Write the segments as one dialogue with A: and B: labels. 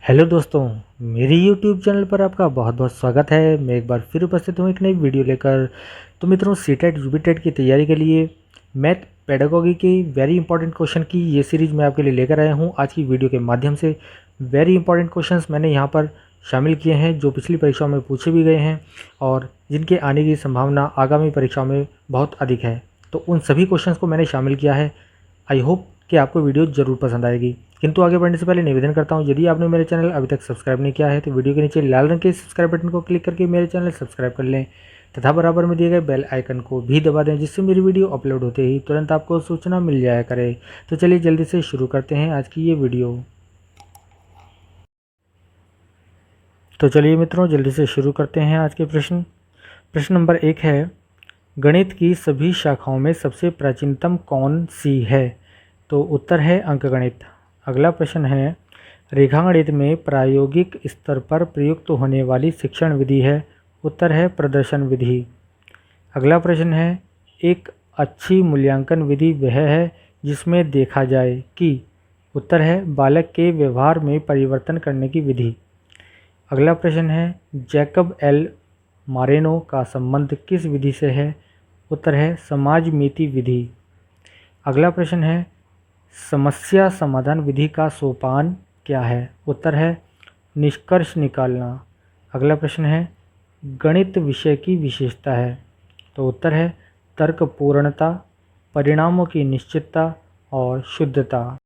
A: Hello दोस्तों, मेरे YouTube channel पर आपका बहुत बहुत स्वागत है। मैं एक बार फिर उपस्थित हूँ एक नई वीडियो लेकर। तो मित्रों, सीटेट यूबीटेट की तैयारी के लिए मैथ पेडागोगी की वेरी इंपॉर्टेंट क्वेश्चन की ये सीरीज़ मैं आपके लिए लेकर आया हूँ। आज की वीडियो के माध्यम से वेरी इंपॉर्टेंट क्वेश्चंस मैंने यहाँ पर शामिल किए हैं जो पिछली परीक्षाओं में पूछे भी गए हैं और जिनके आने की संभावना आगामी परीक्षाओं में बहुत अधिक है। तो उन सभी क्वेश्चंस को मैंने शामिल किया है। आई होप कि आपको वीडियो ज़रूर पसंद आएगी। किंतु आगे बढ़ने से पहले निवेदन करता हूं, यदि आपने मेरे चैनल अभी तक सब्सक्राइब नहीं किया है तो वीडियो के नीचे लाल रंग के सब्सक्राइब बटन को क्लिक करके मेरे चैनल सब्सक्राइब कर लें तथा बराबर में दिए गए बेल आइकन को भी दबा दें, जिससे मेरी वीडियो अपलोड होते ही तुरंत आपको सूचना मिल जाया करे। तो चलिए जल्दी से शुरू करते हैं आज की ये वीडियो। तो चलिए मित्रों, जल्दी से शुरू करते हैं आज के प्रश्न। प्रश्न नंबर 1 है, गणित की सभी शाखाओं में सबसे प्राचीनतम कौन सी है? तो उत्तर है अंकगणित। अगला प्रश्न है, रेखागणित में प्रायोगिक स्तर पर प्रयुक्त होने वाली शिक्षण विधि है? उत्तर है प्रदर्शन विधि। अगला प्रश्न है, एक अच्छी मूल्यांकन विधि वह है जिसमें देखा जाए कि? उत्तर है बालक के व्यवहार में परिवर्तन करने की विधि। अगला प्रश्न है, जैकब एल मारेनो का संबंध किस विधि से है? उत्तर है समाजमिति विधि। अगला प्रश्न है, समस्या समाधान विधि का सोपान क्या है? उत्तर है निष्कर्ष निकालना। अगला प्रश्न है, गणित विषय की विशेषता है? तो उत्तर है तर्कपूर्णता, परिणामों की निश्चितता और शुद्धता।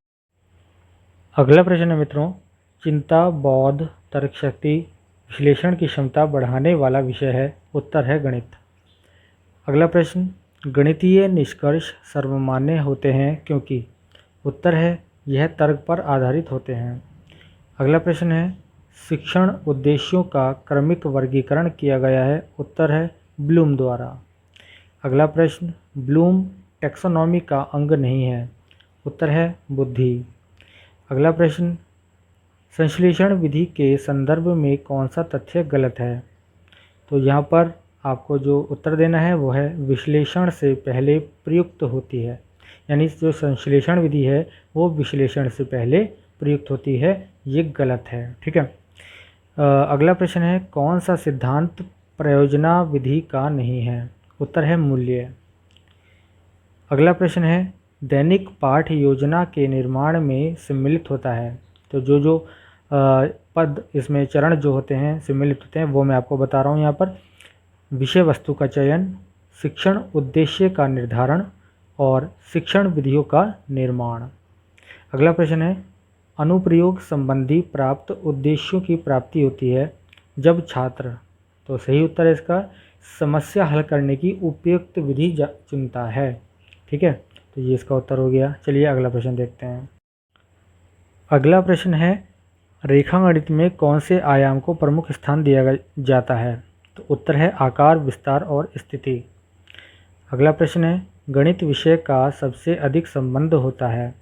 A: अगला प्रश्न है मित्रों, चिंता, बौद्ध, तर्क शक्ति, विश्लेषण की क्षमता बढ़ाने वाला विषय है? उत्तर है गणित। अगला प्रश्न, गणितीय निष्कर्ष सर्वमान्य होते हैं क्योंकि? उत्तर है यह तर्क पर आधारित होते हैं। अगला प्रश्न है, शिक्षण उद्देश्यों का क्रमिक वर्गीकरण किया गया है? उत्तर है ब्लूम द्वारा। अगला प्रश्न, ब्लूम टैक्सोनॉमी का अंग नहीं है? उत्तर है बुद्धि। अगला प्रश्न, संश्लेषण विधि के संदर्भ में कौन सा तथ्य गलत है? तो यहाँ पर आपको जो उत्तर देना है वो है विश्लेषण से पहले प्रयुक्त होती है, यानी जो संश्लेषण विधि है वो विश्लेषण से पहले प्रयुक्त होती है, ये गलत है। ठीक है। अगला प्रश्न है, कौन सा सिद्धांत प्रयोजना विधि का नहीं है? उत्तर है मूल्य। अगला प्रश्न है, दैनिक पाठ योजना के निर्माण में सम्मिलित होता है? तो जो पद इसमें चरण जो होते हैं सम्मिलित होते हैं वो मैं आपको बता रहा हूँ यहाँ पर। विषय वस्तु का चयन, शिक्षण उद्देश्य का निर्धारण और शिक्षण विधियों का निर्माण। अगला प्रश्न है, अनुप्रयोग संबंधी प्राप्त उद्देश्यों की प्राप्ति होती है जब छात्र? तो सही उत्तर है इसका समस्या हल करने की उपयुक्त विधि चुनता है। ठीक है, तो ये इसका उत्तर हो गया। चलिए अगला प्रश्न देखते हैं। अगला प्रश्न है, रेखागणित में कौन से आयाम को प्रमुख स्थान दिया जाता है? तो उत्तर है आकार, विस्तार और स्थिति। अगला प्रश्न है, गणित विषय का सबसे अधिक संबंध होता है?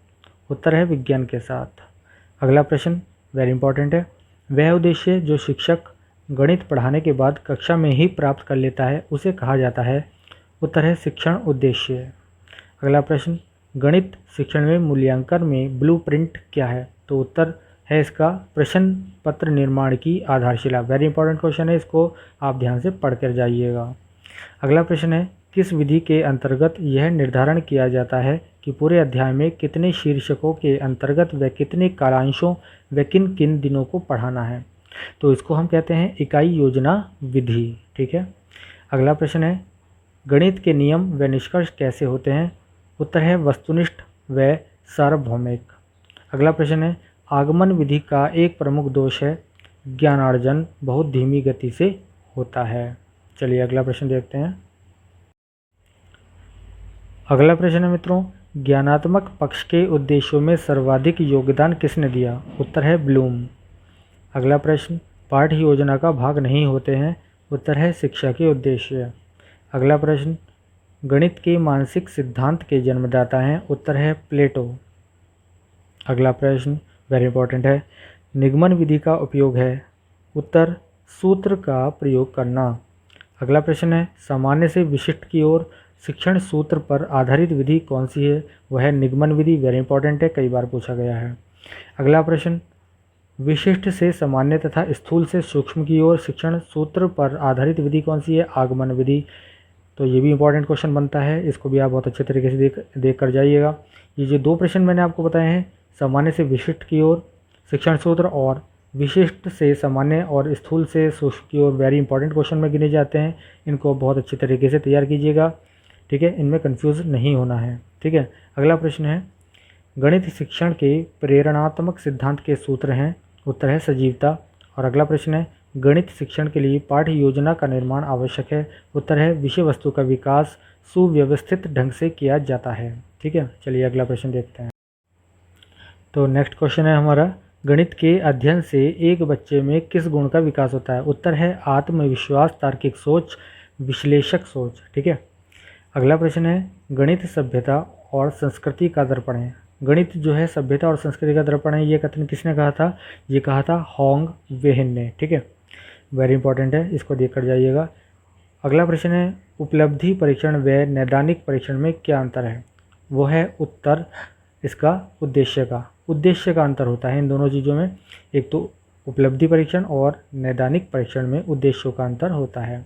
A: उत्तर है विज्ञान के साथ। अगला प्रश्न वेरी इंपॉर्टेंट है, वह उद्देश्य जो शिक्षक गणित पढ़ाने के बाद कक्षा में ही प्राप्त कर लेता है उसे कहा जाता है? उत्तर है शिक्षण उद्देश्य। अगला प्रश्न, गणित शिक्षण में मूल्यांकन में ब्लूप्रिंट क्या है? तो उत्तर है इसका प्रश्न पत्र निर्माण की आधारशिला। वेरी इंपॉर्टेंट क्वेश्चन है, इसको आप ध्यान से पढ़ कर जाइएगा। अगला प्रश्न है, किस विधि के अंतर्गत यह निर्धारण किया जाता है कि पूरे अध्याय में कितने शीर्षकों के अंतर्गत व कितने कालांशों व किन किन दिनों को पढ़ाना है? तो इसको हम कहते हैं इकाई योजना विधि। ठीक है। अगला प्रश्न है, गणित के नियम व निष्कर्ष कैसे होते हैं? उत्तर है वस्तुनिष्ठ व सार्वभौमिक। अगला प्रश्न है, आगमन विधि का एक प्रमुख दोष है ज्ञानार्जन बहुत धीमी गति से होता है। चलिए अगला प्रश्न देखते हैं। अगला प्रश्न है मित्रों, ज्ञानात्मक पक्ष के उद्देश्यों में सर्वाधिक योगदान किसने दिया? उत्तर है ब्लूम। अगला प्रश्न, पाठ्य योजना का भाग नहीं होते हैं? उत्तर है शिक्षा के उद्देश्य। अगला प्रश्न, गणित के मानसिक सिद्धांत के जन्मदाता हैं? उत्तर है प्लेटो। अगला प्रश्न वेरी इंपॉर्टेंट है, निगमन विधि का उपयोग है? उत्तर सूत्र का प्रयोग करना। अगला प्रश्न है, सामान्य से विशिष्ट की ओर शिक्षण सूत्र पर आधारित विधि कौन सी है? वह है निगमन विधि। वेरी इंपॉर्टेंट है, कई बार पूछा गया है। अगला प्रश्न, विशिष्ट से सामान्य तथा स्थूल से सूक्ष्म की ओर शिक्षण सूत्र पर आधारित विधि कौन सी है? आगमन विधि। तो ये भी इंपॉर्टेंट क्वेश्चन बनता है, इसको भी आप बहुत अच्छे तरीके से देख कर जाइएगा। ये जो दो प्रश्न मैंने आपको बताए हैं, सामान्य से विशिष्ट की ओर शिक्षण सूत्र और विशिष्ट से सामान्य और स्थूल से सूक्ष्म की ओर, वेरी इंपॉर्टेंट क्वेश्चन में गिने जाते हैं। इनको बहुत अच्छी तरीके से तैयार कीजिएगा, ठीक है, इनमें कंफ्यूज नहीं होना है, ठीक है। अगला प्रश्न है, गणित शिक्षण के प्रेरणात्मक सिद्धांत के सूत्र हैं? उत्तर है सजीवता। और अगला प्रश्न है, गणित शिक्षण के लिए पाठ्य योजना का निर्माण आवश्यक है? उत्तर है विषय वस्तु का विकास सुव्यवस्थित ढंग से किया जाता है, ठीक है। चलिए अगला प्रश्न देखते हैं। तो नेक्स्ट क्वेश्चन है हमारा, गणित के अध्ययन से एक बच्चे में किस गुण का विकास होता है? उत्तर है आत्मविश्वास, तार्किक सोच, विश्लेषक सोच, ठीक है। अगला प्रश्न है, गणित सभ्यता और संस्कृति का दर्पण है? गणित जो है सभ्यता और संस्कृति का दर्पण है, ये कथन किसने कहा था? ये कहा था होंग वेहन ने, ठीक है। वेरी इंपॉर्टेंट है, इसको देख कर जाइएगा। अगला प्रश्न है, उपलब्धि परीक्षण व नैदानिक परीक्षण में क्या अंतर है? वो है उत्तर इसका उद्देश्य का अंतर होता है इन दोनों चीज़ों में। एक तो उपलब्धि परीक्षण और नैदानिक परीक्षण में उद्देश्यों का अंतर होता है।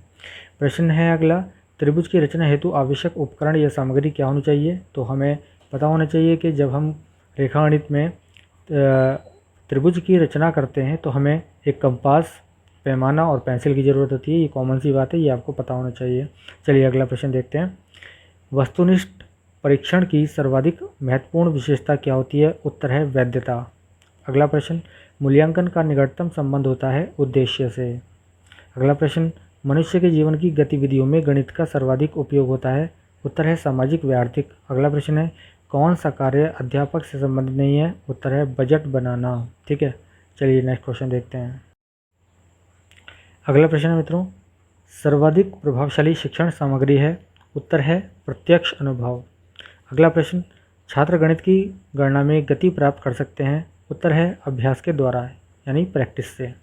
A: प्रश्न है अगला, त्रिभुज की रचना हेतु आवश्यक उपकरण या सामग्री क्या होनी चाहिए? तो हमें पता होना चाहिए कि जब हम रेखागणित में त्रिभुज की रचना करते हैं तो हमें एक कंपास, पैमाना और पेंसिल की ज़रूरत होती है। ये कॉमन सी बात है, ये आपको पता होना चाहिए। चलिए अगला प्रश्न देखते हैं। वस्तुनिष्ठ परीक्षण की सर्वाधिक महत्वपूर्ण विशेषता क्या होती है? उत्तर है वैधता। अगला प्रश्न, मूल्यांकन का निकटतम संबंध होता है उद्देश्य से। अगला प्रश्न, मनुष्य के जीवन की गतिविधियों में गणित का सर्वाधिक उपयोग होता है? उत्तर है सामाजिक व आर्थिक। अगला प्रश्न है, कौन सा कार्य अध्यापक से संबंधित नहीं है? उत्तर है बजट बनाना, ठीक है। चलिए नेक्स्ट क्वेश्चन देखते हैं। अगला प्रश्न है मित्रों, सर्वाधिक प्रभावशाली शिक्षण सामग्री है? उत्तर है प्रत्यक्ष अनुभव। अगला प्रश्न, छात्र गणित की गणना में गति प्राप्त कर सकते हैं? उत्तर है अभ्यास के द्वारा, यानी प्रैक्टिस से।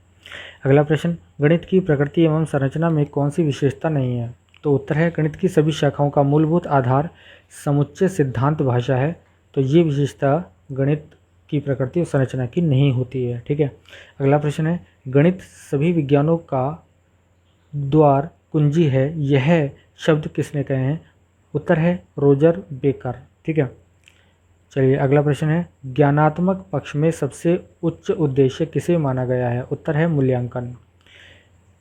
A: अगला प्रश्न, गणित की प्रकृति एवं संरचना में कौन सी विशेषता नहीं है? तो उत्तर है गणित की सभी शाखाओं का मूलभूत आधार समुच्चय सिद्धांत भाषा है। तो ये विशेषता गणित की प्रकृति और संरचना की नहीं होती है, ठीक है। अगला प्रश्न है, गणित सभी विज्ञानों का द्वार कुंजी है, यह शब्द किसने कहे हैं? उत्तर है रोजर बेकर, ठीक है। चलिए अगला प्रश्न है, ज्ञानात्मक पक्ष में सबसे उच्च उद्देश्य किसे माना गया है? उत्तर है मूल्यांकन।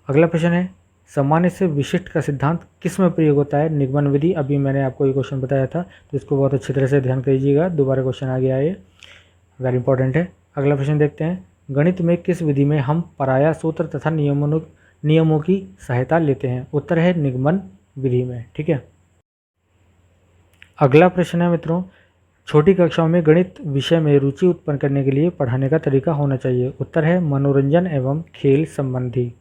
A: अगला प्रश्न है, सामान्य से विशिष्ट का सिद्धांत किस में प्रयोग होता है? निगमन विधि। अभी मैंने आपको ये क्वेश्चन बताया था, तो इसको बहुत अच्छी तरह से ध्यान करिएगा, दोबारा क्वेश्चन आ गया है, ये वेरी इंपॉर्टेंट है। अगला प्रश्न देखते हैं, गणित में किस विधि में हम पराया सूत्र तथा नियमों की सहायता लेते हैं? उत्तर है निगमन विधि में, ठीक है। अगला प्रश्न है मित्रों, छोटी कक्षाओं में गणित विषय में रुचि उत्पन्न करने के लिए पढ़ाने का तरीका होना चाहिए? उत्तर है मनोरंजन एवं खेल संबंधी।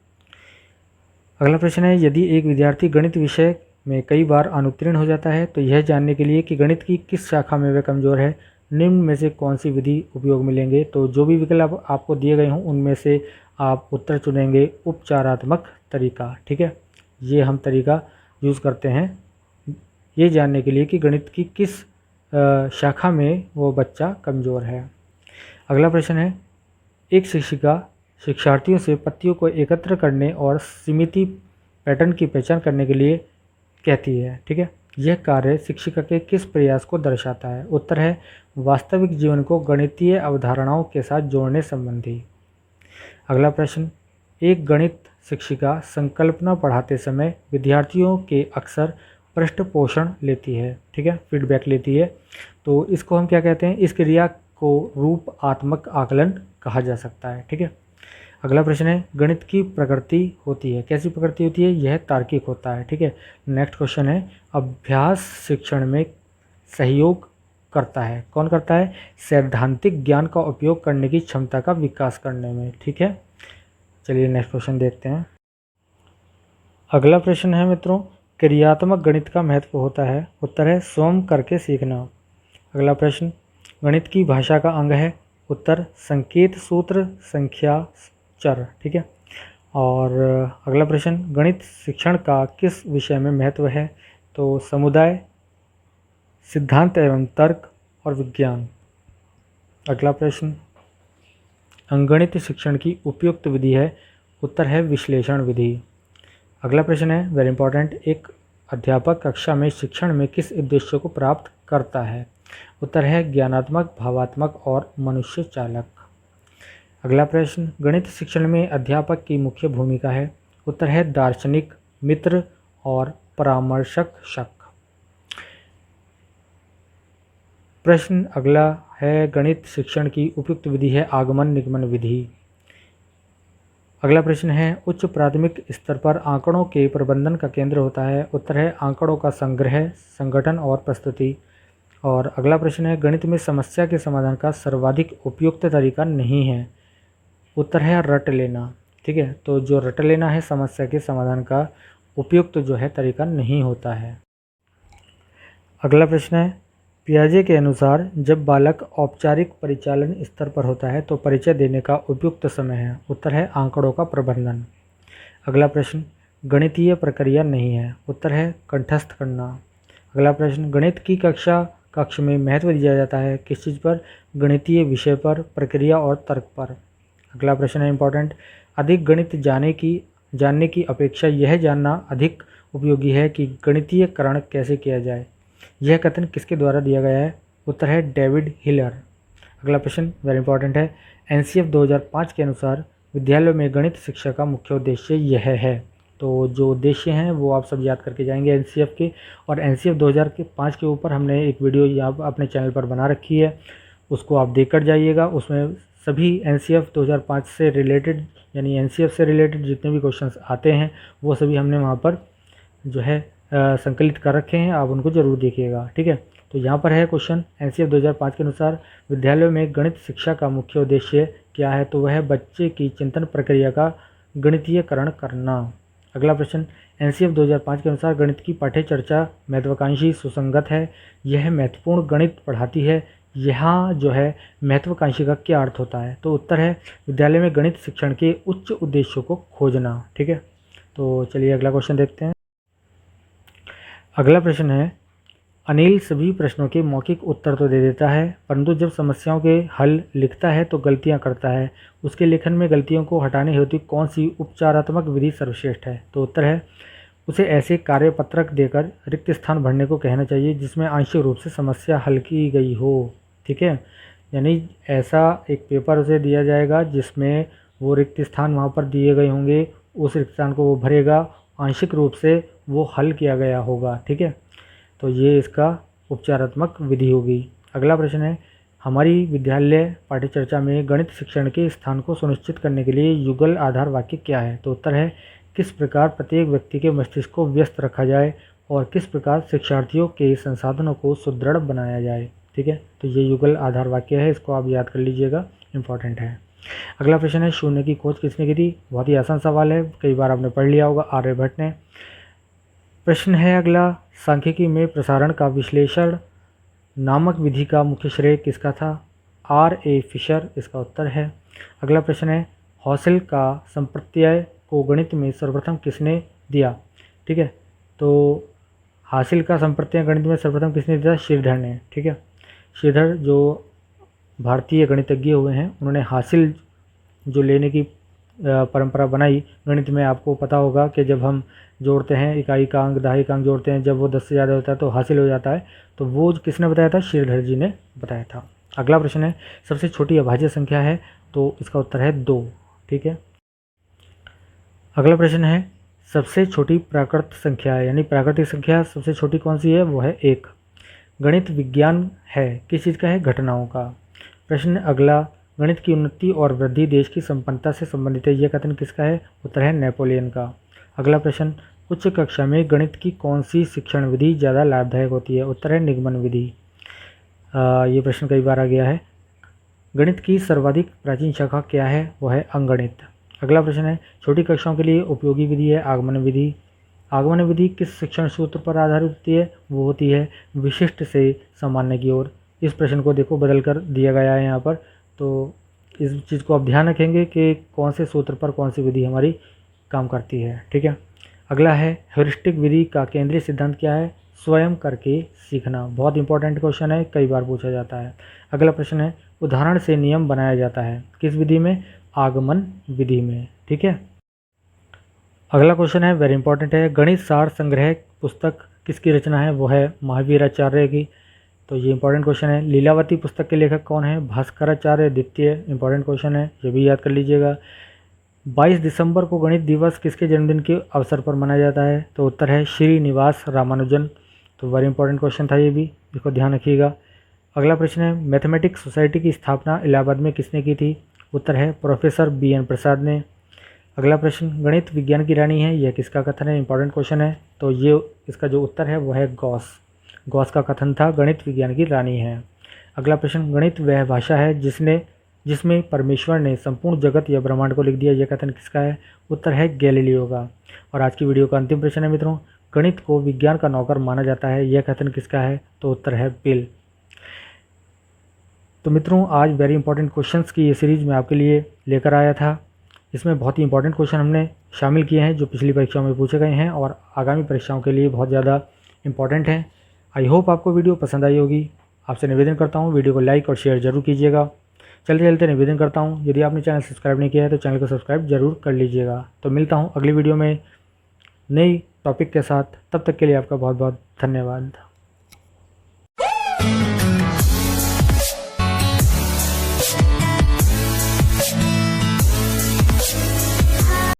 A: अगला प्रश्न है, यदि एक विद्यार्थी गणित विषय में कई बार अनुत्तीर्ण हो जाता है तो यह जानने के लिए कि गणित की किस शाखा में वह कमज़ोर है, निम्न में से कौन सी विधि उपयोग में लेंगे? तो जो भी विकल्प आपको दिए गए हों उनमें से आप उत्तर चुनेंगे उपचारात्मक तरीका, ठीक है। ये हम तरीका यूज़ करते हैं ये जानने के लिए कि गणित की किस शाखा में वो बच्चा कमज़ोर है। अगला प्रश्न है, एक शिक्षिका शिक्षार्थियों से पत्तियों को एकत्र करने और सीमित पैटर्न की पहचान करने के लिए कहती है, ठीक है। यह कार्य शिक्षिका के किस प्रयास को दर्शाता है? उत्तर है वास्तविक जीवन को गणितीय अवधारणाओं के साथ जोड़ने संबंधी। अगला प्रश्न, एक गणित शिक्षिका संकल्पना पढ़ाते समय विद्यार्थियों के अक्सर पृष्ठपोषण लेती है, ठीक है, फीडबैक लेती है, तो इसको हम क्या कहते हैं? इस क्रिया को रूपात्मक आकलन कहा जा सकता है, ठीक है। अगला प्रश्न है, गणित की प्रकृति होती है, कैसी प्रकृति होती है? यह तार्किक होता है, ठीक है। नेक्स्ट क्वेश्चन है, अभ्यास शिक्षण में सहयोग करता है, कौन करता है? सैद्धांतिक ज्ञान का उपयोग करने की क्षमता का विकास करने में, ठीक है। चलिए नेक्स्ट क्वेश्चन देखते हैं। अगला प्रश्न है मित्रों, क्रियात्मक गणित का महत्व होता है? उत्तर है स्वयं करके सीखना। अगला प्रश्न, गणित की भाषा का अंग है? उत्तर संकेत सूत्र, संख्या, चर, ठीक है। और अगला प्रश्न, गणित शिक्षण का किस विषय में महत्व है? तो समुदाय, सिद्धांत एवं तर्क और विज्ञान। अगला प्रश्न, अंगणित शिक्षण की उपयुक्त विधि है? उत्तर है विश्लेषण विधि। अगला प्रश्न है वेरी इंपॉर्टेंट, एक अध्यापक कक्षा में शिक्षण में किस उद्देश्य को प्राप्त करता है? उत्तर है ज्ञानात्मक, भावात्मक और मनुष्य चालक। अगला प्रश्न, गणित शिक्षण में अध्यापक की मुख्य भूमिका है? उत्तर है दार्शनिक, मित्र और परामर्शक शक। प्रश्न अगला है गणित शिक्षण की उपयुक्त विधि है आगमन निगमन विधि। अगला प्रश्न है उच्च प्राथमिक स्तर पर आंकड़ों के प्रबंधन का केंद्र होता है? उत्तर है आंकड़ों का संग्रह, संगठन और प्रस्तुति। और अगला प्रश्न है गणित में समस्या के समाधान का सर्वाधिक उपयुक्त तरीका नहीं है? उत्तर है रट लेना। ठीक है, तो जो रट लेना है समस्या के समाधान का उपयुक्त जो है तरीका नहीं होता है। अगला प्रश्न है पियाजे के अनुसार जब बालक औपचारिक परिचालन स्तर पर होता है तो परिचय देने का उपयुक्त समय है? उत्तर है आंकड़ों का प्रबंधन। अगला प्रश्न, गणितीय प्रक्रिया नहीं है? उत्तर है कंठस्थ करना। अगला प्रश्न, गणित की कक्ष में महत्व दिया जाता है किस चीज़ पर? गणितीय विषय पर, प्रक्रिया और तर्क पर। अगला प्रश्न है इंपॉर्टेंट, अधिक गणित जानने की अपेक्षा यह जानना अधिक उपयोगी है कि गणितीयकरण कैसे किया जाए। यह कथन किसके द्वारा दिया गया है? उत्तर है डेविड हिलर। अगला प्रश्न वेरी इंपॉर्टेंट है, एनसीएफ 2005 के अनुसार विद्यालयों में गणित शिक्षा का मुख्य उद्देश्य यह है। तो जो उद्देश्य हैं वो आप सब याद करके जाएंगे एनसीएफ के, और एनसीएफ 2005 के ऊपर हमने एक वीडियो यहाँ अपने चैनल पर बना रखी है, उसको आप देख कर जाइएगा। उसमें सभी एनसीएफ 2005 से रिलेटेड यानी एनसीएफ से रिलेटेड जितने भी क्वेश्चंस आते हैं वो सभी हमने वहाँ पर जो है संकलित कर रखे हैं, आप उनको ज़रूर देखिएगा। ठीक है, तो यहाँ पर है क्वेश्चन, एनसीएफ 2005 के अनुसार विद्यालयों में गणित शिक्षा का मुख्य उद्देश्य क्या है? तो वह है बच्चे की चिंतन प्रक्रिया का गणितीयकरण करना। अगला प्रश्न, एनसीएफ 2005 के अनुसार गणित की पाठ्यचर्चा महत्वाकांक्षी सुसंगत है? यह महत्वपूर्ण गणित पढ़ाती है? यहाँ जो है महत्वाकांक्षी का क्या अर्थ होता है? तो उत्तर है विद्यालय में गणित शिक्षण के उच्च उद्देश्यों को खोजना। ठीक है, तो चलिए अगला क्वेश्चन देखते हैं। अगला प्रश्न है, अनिल सभी प्रश्नों के मौखिक उत्तर तो दे देता है परंतु जब समस्याओं के हल लिखता है तो गलतियां करता है। उसके लेखन में गलतियों को हटाने हेतु कौन सी उपचारात्मक विधि सर्वश्रेष्ठ है? तो उत्तर है उसे ऐसे कार्यपत्रक देकर रिक्त स्थान भरने को कहना चाहिए जिसमें आंशिक रूप से समस्या हल की गई हो। ठीक है, यानी ऐसा एक पेपर उसे दिया जाएगा जिसमें वो रिक्त स्थान वहाँ पर दिए गए होंगे, उस रिक्त स्थान को वो भरेगा, आंशिक रूप से वो हल किया गया होगा। ठीक है, तो ये इसका उपचारात्मक विधि होगी। अगला प्रश्न है, हमारी विद्यालय पाठ्यचर्चा में गणित शिक्षण के स्थान को सुनिश्चित करने के लिए युगल आधार वाक्य क्या है? तो उत्तर है किस प्रकार प्रत्येक व्यक्ति के मस्तिष्क को व्यस्त रखा जाए और किस प्रकार शिक्षार्थियों के संसाधनों को सुदृढ़ बनाया जाए। ठीक है, तो ये युगल आधार वाक्य है, इसको आप याद कर लीजिएगा, इंपॉर्टेंट है। अगला प्रश्न है, शून्य की खोज किसने की थी? बहुत ही आसान सवाल है, कई बार आपने पढ़ लिया होगा, आर्यभट्ट ने। प्रश्न है अगला, सांख्यिकी में प्रसारण का विश्लेषण नामक विधि का मुख्य श्रेय किसका था? R.A. फिशर इसका उत्तर है। अगला प्रश्न है, हॉसेल का संप्रत्यय को गणित में सर्वप्रथम किसने दिया? ठीक है, तो हासिल का संप्रत्यय गणित में सर्वप्रथम किसने दिया? श्रीधर ने। ठीक है, श्रीधर जो भारतीय गणितज्ञ हुए हैं उन्होंने हासिल जो लेने की परंपरा बनाई गणित में। आपको पता होगा कि जब हम जोड़ते हैं इकाई का अंक दहाई का अंक जोड़ते हैं, जब वो 10 से ज़्यादा होता है तो हासिल हो जाता है, तो वो किसने बताया था? श्रीधर जी ने बताया था। अगला प्रश्न है, सबसे छोटी अभाज्य संख्या है? तो इसका उत्तर है 2। ठीक है, अगला प्रश्न है, सबसे छोटी प्राकृत संख्या यानी प्राकृतिक संख्या सबसे छोटी कौन सी है? वो है 1। गणित विज्ञान है किस चीज़ का है? घटनाओं का। प्रश्न अगला, गणित की उन्नति और वृद्धि देश की संपन्नता से संबंधित है, यह कथन किसका है? उत्तर है नेपोलियन का। अगला प्रश्न, उच्च कक्षा में गणित की कौन सी शिक्षण विधि ज़्यादा लाभदायक होती है? उत्तर है निगमन विधि। ये प्रश्न कई बार आ गया है। गणित की सर्वाधिक प्राचीन शाखा क्या है? वो है अंगणित। अगला प्रश्न है, छोटी कक्षाओं के लिए उपयोगी विधि है आगमन विधि। आगमन विधि किस शिक्षण सूत्र पर आधारित होती है? वो होती है विशिष्ट से सामान्य की ओर। इस प्रश्न को देखो बदल कर दिया गया है यहाँ पर, तो इस चीज़ को आप ध्यान रखेंगे कि कौन से सूत्र पर कौन सी विधि हमारी काम करती है। ठीक है, अगला है, ह्यूरिस्टिक विधि का केंद्रीय सिद्धांत क्या है? स्वयं करके सीखना। बहुत इंपॉर्टेंट क्वेश्चन है, कई बार पूछा जाता है। अगला प्रश्न है, उदाहरण से नियम बनाया जाता है? किस विधि में? आगमन विधि में। ठीक है। अगला क्वेश्चन है, वेरी इंपॉर्टेंट है। गणित सार संग्रह पुस्तक किसकी रचना है? वो है महावीराचार्य की। तो ये इंपॉर्टेंट क्वेश्चन है। लीलावती पुस्तक के लेखक कौन है? भास्कराचार्य द्वितीय। इंपॉर्टेंट क्वेश्चन है, ये भी याद कर लीजिएगा। 22 दिसंबर को गणित दिवस किसके जन्मदिन के अवसर पर मनाया जाता है? तो उत्तर है श्रीनिवास रामानुजन। तो वेरी इंपॉर्टेंट क्वेश्चन था ये भी, इसको ध्यान रखिएगा। अगला प्रश्न है, मैथमेटिक्स सोसाइटी की स्थापना इलाहाबाद में किसने की थी? उत्तर है प्रोफेसर BN प्रसाद ने। अगला प्रश्न, गणित विज्ञान की रानी है, यह किसका कथन है? इंपॉर्टेंट क्वेश्चन है। तो ये इसका जो उत्तर है वो है गॉस का कथन था, गणित विज्ञान की रानी है। अगला प्रश्न, गणित वह भाषा है जिसमें परमेश्वर ने संपूर्ण जगत या ब्रह्मांड को लिख दिया, यह कथन किसका है? उत्तर है गैलीलियो का। और आज की वीडियो का अंतिम प्रश्न है मित्रों, गणित को विज्ञान का नौकर माना जाता है, यह कथन किसका है? तो उत्तर है बिल। तो मित्रों, आज वेरी इंपॉर्टेंट क्वेश्चंस की ये सीरीज़ मैं आपके लिए लेकर आया था। इसमें बहुत ही इंपॉर्टेंट क्वेश्चन हमने शामिल किए हैं जो पिछली परीक्षाओं में पूछे गए हैं और आगामी परीक्षाओं के लिए बहुत ज़्यादा इंपॉर्टेंट हैं। आई होप आपको वीडियो पसंद आई होगी। आपसे निवेदन करता हूँ वीडियो को लाइक और शेयर जरूर कीजिएगा। चलते चलते निवेदन करता हूँ, यदि आपने चैनल सब्सक्राइब नहीं किया है तो चैनल को सब्सक्राइब जरूर कर लीजिएगा। तो मिलता हूँ अगली वीडियो में नई टॉपिक के साथ, तब तक के लिए आपका बहुत बहुत धन्यवाद।